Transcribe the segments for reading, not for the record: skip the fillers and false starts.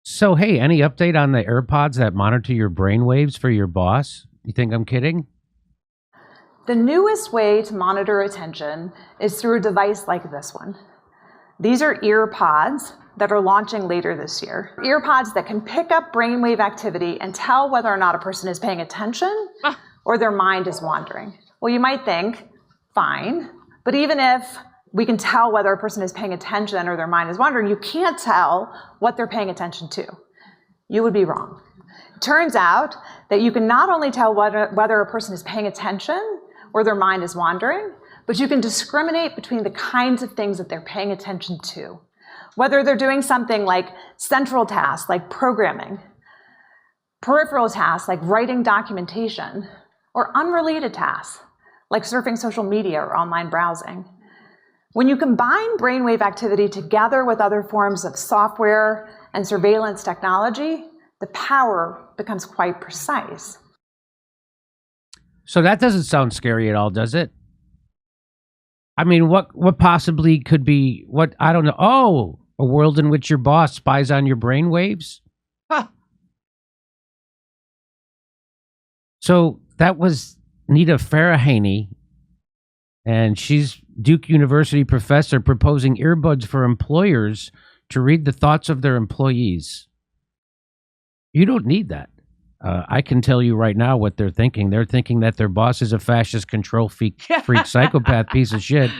So, hey, any update on the Earpods that monitor your brainwaves for your boss? You think I'm kidding? The newest way to monitor attention is through a device like this one. These are Earpods that are launching later this year. Earpods that can pick up brainwave activity and tell whether or not a person is paying attention or their mind is wandering. Well, you might think, fine, but even if we can tell whether a person is paying attention or their mind is wandering, you can't tell what they're paying attention to. You would be wrong. It turns out that you can not only tell whether a person is paying attention or their mind is wandering, but you can discriminate between the kinds of things that they're paying attention to. Whether they're doing something like central tasks, like programming, peripheral tasks, like writing documentation, or unrelated tasks, like surfing social media or online browsing. When you combine brainwave activity together with other forms of software and surveillance technology, the power becomes quite precise. So that doesn't sound scary at all, does it? I mean, what possibly could be, I don't know. Oh, a world in which your boss spies on your brainwaves? Huh. So that was Nita Farahany, and she's Duke University professor proposing earbuds for employers to read the thoughts of their employees. You don't need that. I can tell you right now what they're thinking. They're thinking that their boss is a fascist control freak psychopath piece of shit,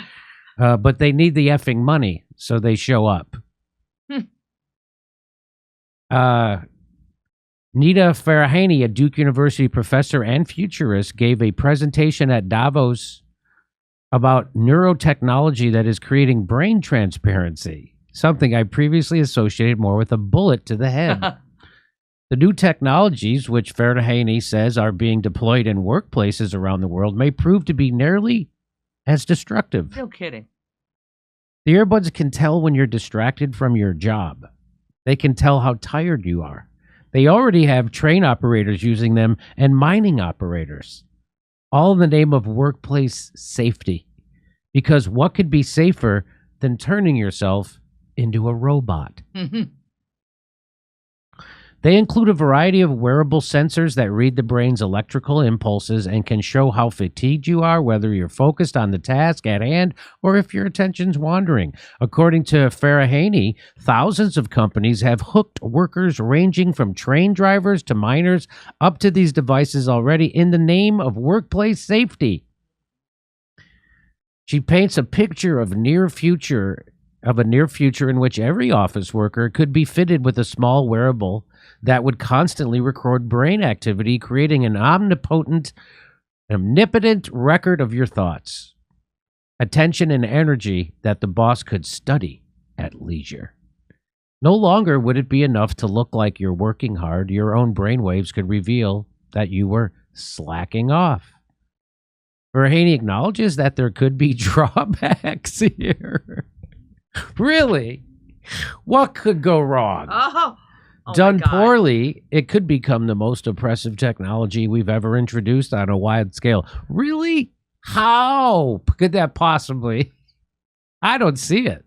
but they need the effing money, so they show up. Nita Farahany, a Duke University professor and futurist, gave a presentation at Davos about neurotechnology that is creating brain transparency, something I previously associated more with a bullet to the head. The new technologies, which Farahany says are being deployed in workplaces around the world, may prove to be nearly as destructive. No kidding. The earbuds can tell when you're distracted from your job. They can tell how tired you are. They already have train operators using them and mining operators, all in the name of workplace safety. Because what could be safer than turning yourself into a robot? They include a variety of wearable sensors that read the brain's electrical impulses and can show how fatigued you are, whether you're focused on the task at hand or if your attention's wandering. According to Farahany, thousands of companies have hooked workers ranging from train drivers to miners up to these devices already in the name of workplace safety. She paints a picture of a near future in which every office worker could be fitted with a small wearable that would constantly record brain activity, creating an omnipotent, omnipotent record of your thoughts, attention, and energy that the boss could study at leisure. No longer would it be enough to look like you're working hard. Your own brainwaves could reveal that you were slacking off. Farahany acknowledges that there could be drawbacks here. Really? What could go wrong? Oh Done poorly, it could become the most oppressive technology we've ever introduced on a wide scale. Really? How could that possibly? I don't see it.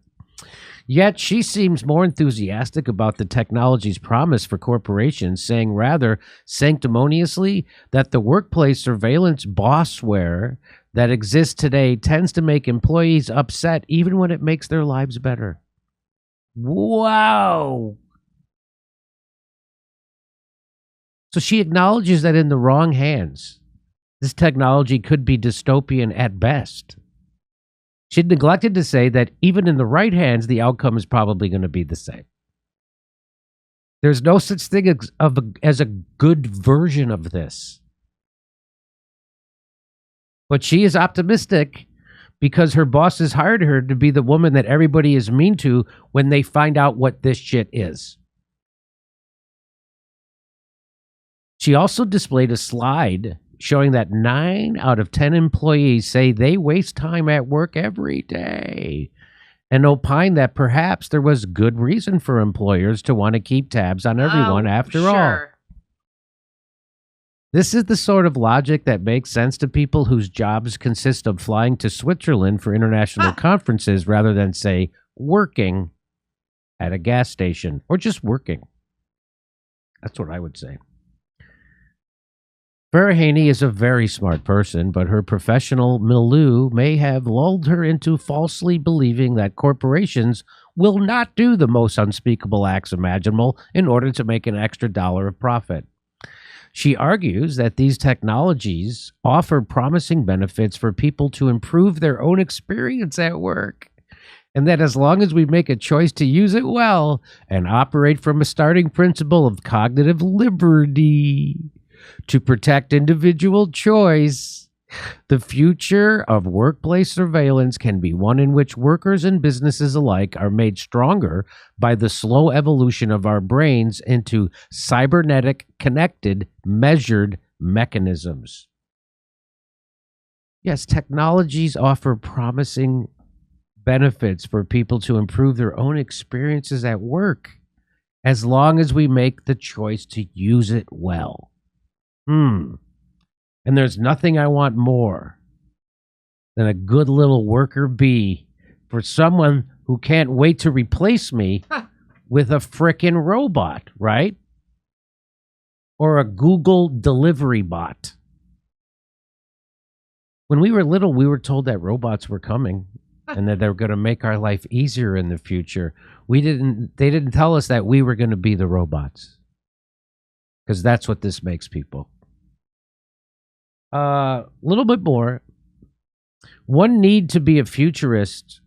Yet she seems more enthusiastic about the technology's promise for corporations, saying rather sanctimoniously that the workplace surveillance bossware that exists today tends to make employees upset even when it makes their lives better. Wow. So she acknowledges that in the wrong hands, this technology could be dystopian at best. She neglected to say that even in the right hands, the outcome is probably going to be the same. There's no such thing as a good version of this. But she is optimistic because her bosses hired her to be the woman that everybody is mean to when they find out what this shit is. She also displayed a slide showing that 9 out of 10 employees say they waste time at work every day, and opine that perhaps there was good reason for employers to want to keep tabs on everyone after all. This is the sort of logic that makes sense to people whose jobs consist of flying to Switzerland for international conferences rather than, say, working at a gas station or just working. That's what I would say. Farahany is a very smart person, but her professional milieu may have lulled her into falsely believing that corporations will not do the most unspeakable acts imaginable in order to make an extra dollar of profit. She argues that these technologies offer promising benefits for people to improve their own experience at work, and that as long as we make a choice to use it well and operate from a starting principle of cognitive liberty to protect individual choice, the future of workplace surveillance can be one in which workers and businesses alike are made stronger by the slow evolution of our brains into cybernetic, connected, measured mechanisms. Yes, technologies offer promising benefits for people to improve their own experiences at work, as long as we make the choice to use it well. And there's nothing I want more than a good little worker bee for someone who can't wait to replace me with a frickin' robot, right? Or a Google delivery bot. When we were little, we were told that robots were coming and that they were going to make our life easier in the future. They didn't tell us that we were going to be the robots, because that's what this makes people. A little bit more. One need to be a futurist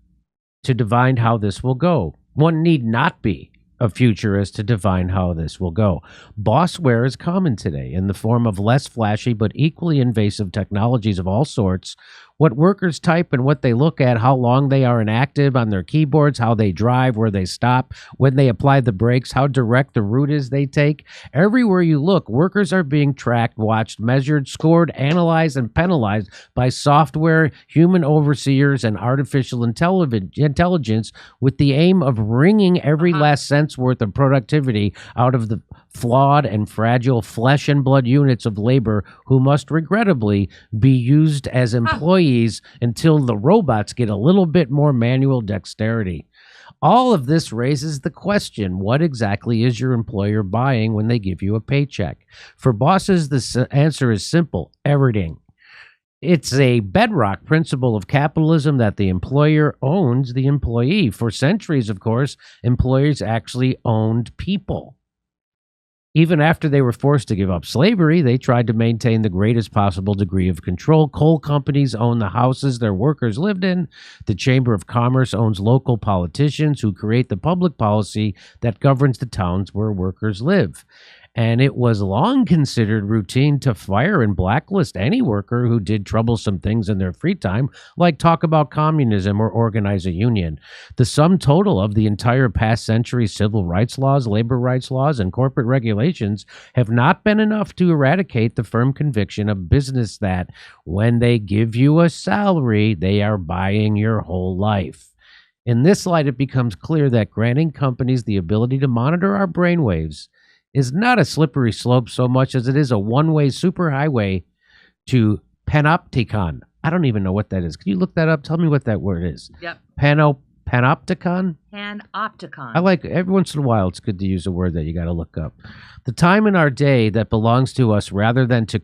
to divine how this will go. One need not be a futurist to divine how this will go. Bossware is common today in the form of less flashy but equally invasive technologies of all sorts. What workers type and what they look at, how long they are inactive on their keyboards, how they drive, where they stop, when they apply the brakes, how direct the route is they take. Everywhere you look, workers are being tracked, watched, measured, scored, analyzed, and penalized by software, human overseers, and artificial intelligence with the aim of wringing every last cent's worth of productivity out of the flawed and fragile flesh and blood units of labor who must regrettably be used as employees until the robots get a little bit more manual dexterity. All of this raises the question, what exactly is your employer buying when they give you a paycheck? For bosses, the answer is simple: everything. It's a bedrock principle of capitalism that the employer owns the employee. For centuries, of course, employers actually owned people. Even after they were forced to give up slavery, they tried to maintain the greatest possible degree of control. Coal companies own the houses their workers lived in. The Chamber of Commerce owns local politicians who create the public policy that governs the towns where workers live. And it was long considered routine to fire and blacklist any worker who did troublesome things in their free time, like talk about communism or organize a union. The sum total of the entire past century's civil rights laws, labor rights laws, and corporate regulations have not been enough to eradicate the firm conviction of business that when they give you a salary, they are buying your whole life. In this light, it becomes clear that granting companies the ability to monitor our brainwaves is not a slippery slope so much as it is a one-way superhighway to panopticon. I don't even know what that is. Can you look that up? Tell me what that word is. Yep. Panopticon? Panopticon. I like, every once in a while, it's good to use a word that you got to look up. The time in our day that belongs to us rather than to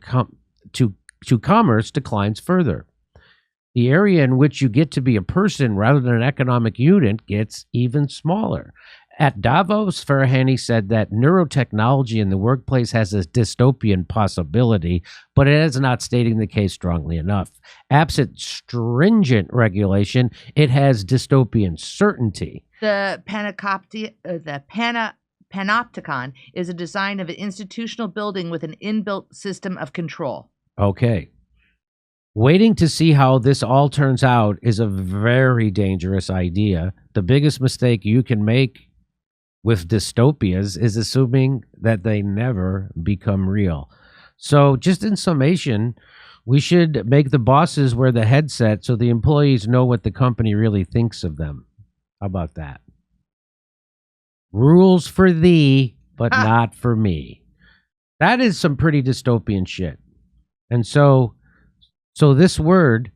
commerce declines further. The area in which you get to be a person rather than an economic unit gets even smaller. At Davos, Farahany said that neurotechnology in the workplace has a dystopian possibility, but it is not stating the case strongly enough. Absent stringent regulation, it has dystopian certainty. The panopticon is a design of an institutional building with an inbuilt system of control. Okay. Waiting to see how this all turns out is a very dangerous idea. The biggest mistake you can make with dystopias is assuming that they never become real. So just in summation, we should make the bosses wear the headset so the employees know what the company really thinks of them. How about that? Rules for thee, but not for me. That is some pretty dystopian shit. And so this word,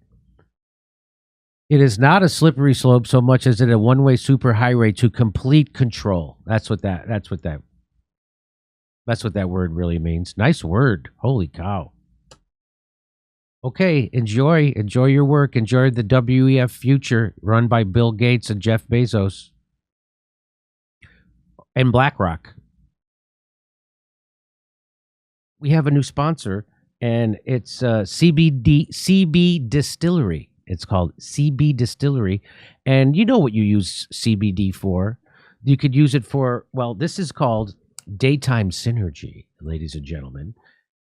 it is not a slippery slope so much as it a one-way superhighway to complete control. That's what that That's what that word really means. Nice word. Holy cow. Okay, enjoy your work. Enjoy the WEF future run by Bill Gates and Jeff Bezos and BlackRock. We have a new sponsor, and it's CB Distillery. It's called CB Distillery, and you know what you use CBD for. You could use it for, well, this is called daytime synergy, ladies and gentlemen.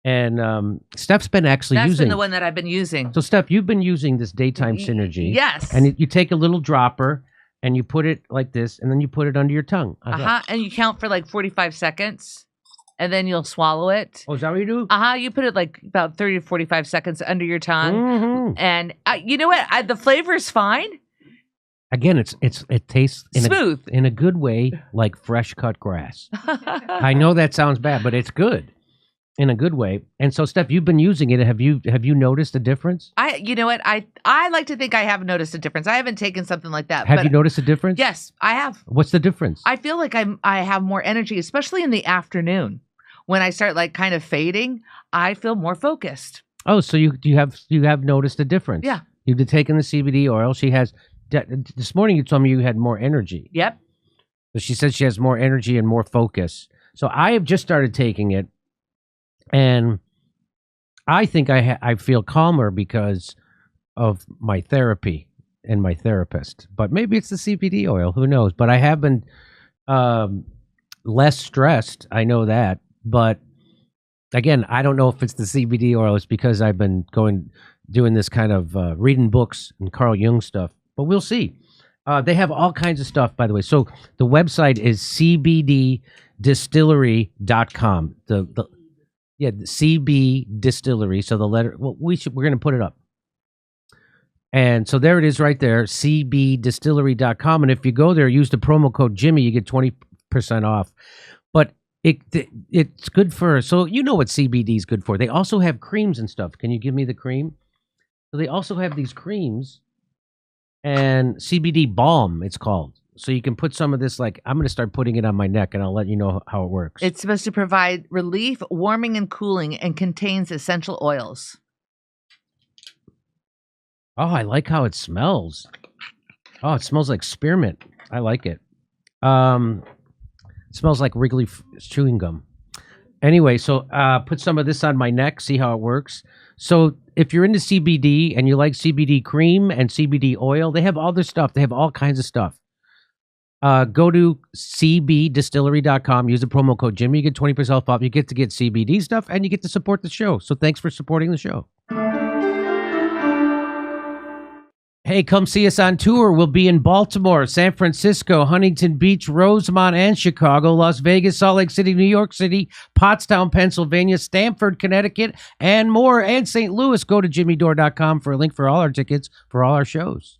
And Steph's been actually That's using. been the one that I've been using. So, Steph, you've been using this daytime synergy. Yes. And you take a little dropper and you put it like this, and then you put it under your tongue. And you count for like 45 seconds, and then you'll swallow it. Oh, is that what you do? You put it like about 30 to 45 seconds under your tongue. Mm-hmm. And you know what? The flavor is fine. Again, it tastes smooth in a good way, like fresh cut grass. I know that sounds bad, but it's good in a good way. And so, Steph, you've been using it. Have you noticed a difference? You know what? I like to think I have noticed a difference. I haven't taken something like that. Have you noticed a difference? Yes, I have. What's the difference? I feel like I have more energy, especially in the afternoon. When I start like kind of fading, I feel more focused. Oh, so you have noticed a difference? Yeah. You've been taking the CBD oil. She has. This morning you told me you had more energy. Yep. So she said she has more energy and more focus. So I have just started taking it, and I think I feel calmer because of my therapy and my therapist. But maybe it's the CBD oil. Who knows? But I have been less stressed. I know that. But again, I don't know if it's the CBD oil. It's because I've been doing this kind of reading books and Carl Jung stuff. But we'll see. They have all kinds of stuff, by the way. So the website is cbddistillery.com. The CB Distillery. So the letter. Well, we're going to put it up. And so there it is, right there. cbdistillery.com. And if you go there, use the promo code Jimmy, you get 20% off. But it's good for. So you know what CBD is good for. They also have creams and stuff. Can you give me the cream? So they also have these creams. And CBD balm, it's called. So you can put some of this, like, I'm going to start putting it on my neck, and I'll let you know how it works. It's supposed to provide relief, warming, and cooling, and contains essential oils. Oh, I like how it smells. Oh, it smells like spearmint. I like it. It smells like Wrigley chewing gum. Anyway, so put some of this on my neck, see how it works. So if you're into CBD and you like CBD cream and CBD oil, they have all their stuff. They have all kinds of stuff. Go to cbdistillery.com. Use the promo code Jimmy. You get 20% off. You get to get CBD stuff, and you get to support the show. So thanks for supporting the show. Hey, come see us on tour. We'll be in Baltimore, San Francisco, Huntington Beach, Rosemont, and Chicago, Las Vegas, Salt Lake City, New York City, Pottstown, Pennsylvania, Stamford, Connecticut, and more, and St. Louis. Go to jimmydore.com for a link for all our tickets for all our shows.